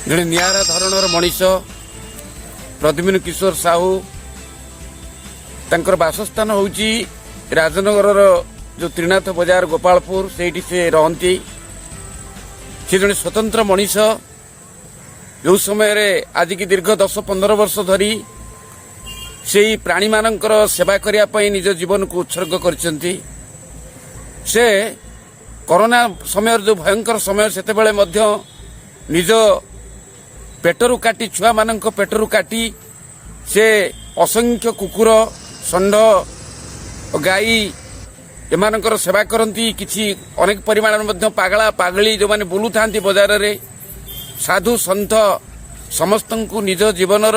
जड़े निरा धरणर मनीष प्रद्युम्न किशोर साहू बासस्थान हूँ राजनगर जो त्रिनाथ बजार गोपालपुर से रहती सी जड़े स्वतंत्र मनीष जो समय आज की दीर्घ 10-15 वर्ष धरी से प्राणी मानकर सेवा करने निज जीवन को उत्सर्ग करछंती। से कोरोना समय जो भयंकर समय से निज पेटरू काटी छुआ मान पेटरू काटी से असंख्य कुकुर षंढ गाई एमानकर सेवा करती किछि अनेक परिमाण में पागला पागली जो माने बुलू था बजार रे साधु सन्थ समस्त को निज जीवनर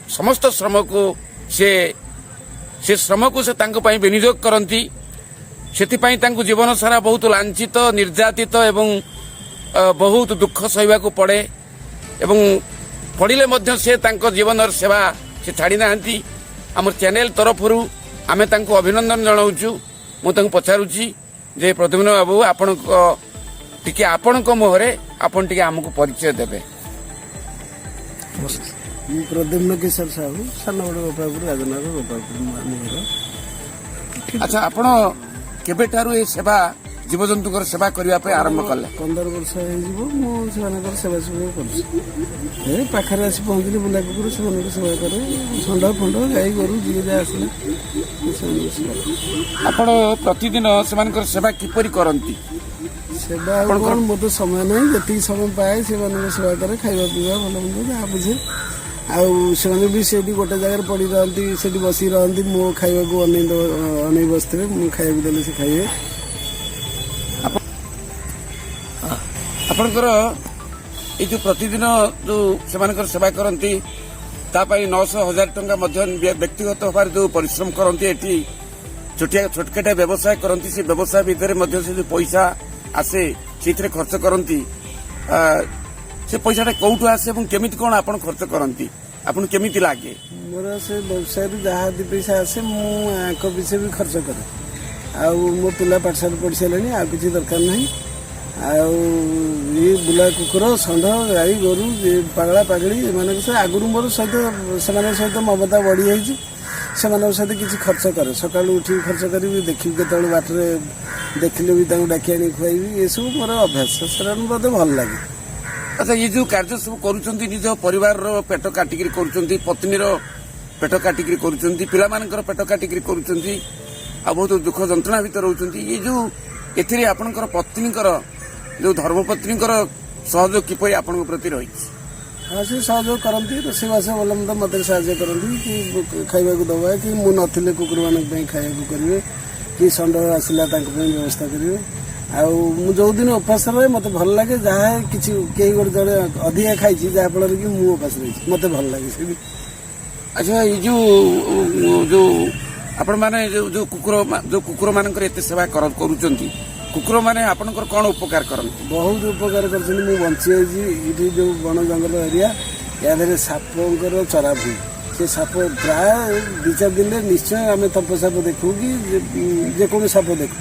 समस्त श्रम को से श्रम को से विनियोग करती से जीवन सारा बहुत लांछित निर्यातित एवं बहुत दुख सहवा को पड़े एवं पड़े से जीवन सेवा से छाड़ी ना आम चैनल तरफ आम अभिनंदन जनाऊँ मुझे पचारुची जे प्रद्युम्न बाबू आपण टिके आपण मुहरे आपण टिके आमको परिचय देबे। प्रद्युम्न किशोर साहू सानगढ़ गोपालपुर राजनगर गोपालपुर। अच्छा आपण केबे ठारू ए सेवा जीवजंतु सेवा करने आरंभ कले? 15 वर्ष हो सेवा कर पाखे आसी पहुँचली बुला कुकुर से सेवा करे षंड फंड गाई गोरु जी आसले आपण प्रतिदिन से सेवा किपरि करंती? सेवा कौन मत समय नहीं जी समय पाए से सेवा करे खाଇବା पीवा भल मंद जहाँ बुझे आने भी गोटे जगह पड़ी रही से बस रही मो खावा को अनै बसते मुझे खाया देले से खाइए। आपणकर ये जो प्रतिदिन जो से सेवा करती 900,000 टंका व्यक्तिगत भाव जो परिश्रम करती छोटकाटा व्यवसाय करती से व्यवसाय भितर से जो पैसा आसे से खर्च करती से पैसा कौटू आसे केमिति कौन आप खर्च करती आपन केमिति लागे? मोर से व्यवसाय जहाँ दी पैसा आसे मुझे पीछे भी खर्च करे आ मो पिला पाठशाला पढ़ी सारे आ कि दरकार नहीं ये बुला कुकुर षंढ गाई गोरु पागला पागली एम आगुरी मोर सहित ममता बढ़ी जाइए सहित किसी खर्च करे सका उठी खर्च करी देखी के बाटर देखिले भी डाकी आनी खुआई ये सब मोर अभ्यास से मत भल लगे। अच्छा ये जो कार्य सब करुँच निज परिवार पेट काटिक कर पत्नीर पेट काटिक कर पिला पेट काटिक कर बहुत दुख जंत्रणा भितर रोचंती ये जो एथिरे आपनकर पत्नीकर जो धर्मपत्नी सहयोग किपरि आपण प्रति रही? हाँ से सहयोग करती रोषेबास भल मत मत साहय करती कि खावा दबा कि मु नथिले कुकुर मान खाया करेंगे कि षंढ आसला व्यवस्था करेंगे जो दिन उपास रहे मत भल लगे जहाँ किसी कई गोटे जड़े अधिका खाई जहाँफल कि मुझे उपास रही मत भल लगे। अच्छा ये जो आपण माने जो कुकुर मानकर एते सेवा करूचंती कुकुर माने आपनकर कौन उपकार करते? बहुत उपकार कर बंची ये जो वन जंगल एरिया या सापर चरा भूमि से साप प्राय 2-4 दिन में निश्चय आम तप साप देखू कि जेको साप देखू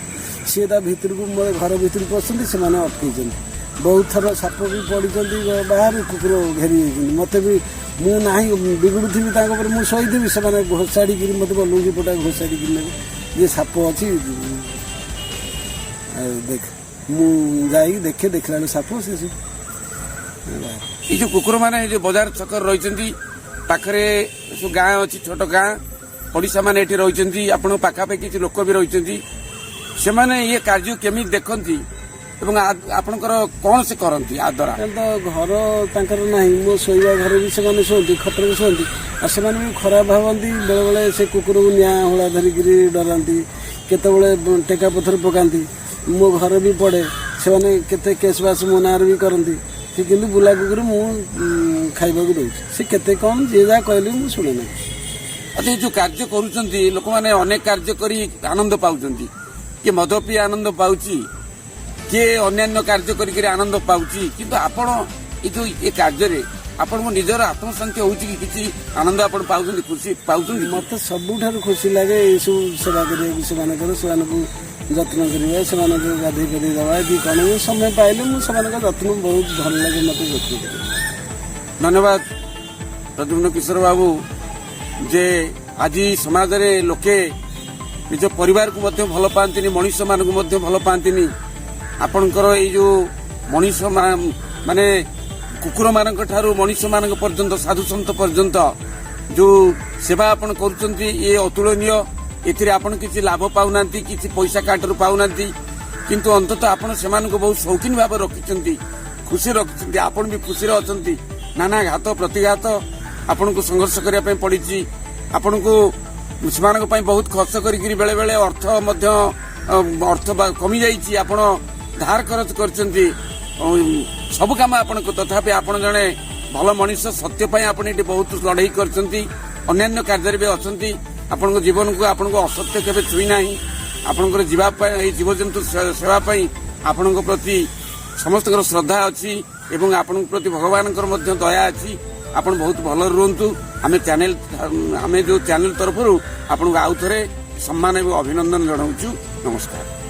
सी भितर को मोर घर भितर पसंद से अटकई बहुत थर साप भी पड़ी बाहर कुकुर घेरी मत भी मु ना बिगुड़ थी मुझे शहीदी से घोषाड़ी मत लुंगी पटा घोषाड़ी ये साप अच्छी देख मुझे देखे देखला साप से ये जो कुकुर माने जो बाजार छकर रही पाखरे गाँ अच्छी छोट गाँ पड़िशा मैंने रही आपण पाखापाखि किसी लोक भी रही से माने ये कार्य केमी देखती आपणकर कौन से करती आ द्वारा तो घर तांकर नहीं मो शोवा घर भी से शुंती खटर शुंती और से भी खराब भावती बेले बेले से कुकुर को निआ हला धरिक डराती केत टेका पथर पकाती मो घर भी पड़े से केते केस बास मो नार भी करती कि बुला कुकुर मु खाइबा को दउछि से केते कौन जे जा कहले मु सुने ना। अच्छा जो कार्य करूछंती लोक माने अनेक कार्य करी आनंद पाउछंती कि मद पी आनंद पाउछि किए अन्य कार्य करी आनंद पाउछि किंतु आपण ये जो ये कार्य रे आपण मो निजर आत्मशांति होउछि कि किछि आनंद आपण पाउछंती खुशी पाउछंती? मते सबुठार खुशी लागे ये सब सेवा करिया से मानकर से जत्न करिया से गाधे पाधे दवा कि कौन समय पाइले मुझे जत्न बहुत भल लगे मत जत्न कर। धन्यवाद प्रद्युम्न किशोर बाबू जे आज समाज रे लोके निज परिवार को मध्य भल पाती मनीष मान को मध्य भल पाती आपणकर ये जो मनीष माने कुकुर मान मनीष मान पर्यंत साधु सन्त पर्यंत जो सेवा आपण कर ये अतुलनीय एथिरे आपण किसी लाभ पाऊना किसी पैसा काटरू पाऊना किंतु अंततः आपण से बहुत शौकीन भाव रखिंट खुशी रखिंट आपण भी खुशी अच्छा नाना घात प्रतिघात आपण को संघर्ष करने पड़ी आपण को से बहुत खर्च करी बेले बेले अर्थ अर्थ कमी जाइए आपण धार खर्च कर सब काम आपण को तथापि आपण जड़े भल मनीष सत्य आपण ये बहुत लड़ाई कर कार्य भी अच्छा आपण जीवन को आपण को असत्य केवे छुई ना आपण जीवजंतु सेवाई आपण प्रति समस्त श्रद्धा अच्छी एवं आपण प्रति भगवान दया अच्छी आपण बहुत भल रुहतु आम जो चैनल तरफ आपन आउ थे सम्मान एवं अभिनंदन जनाऊँ नमस्कार।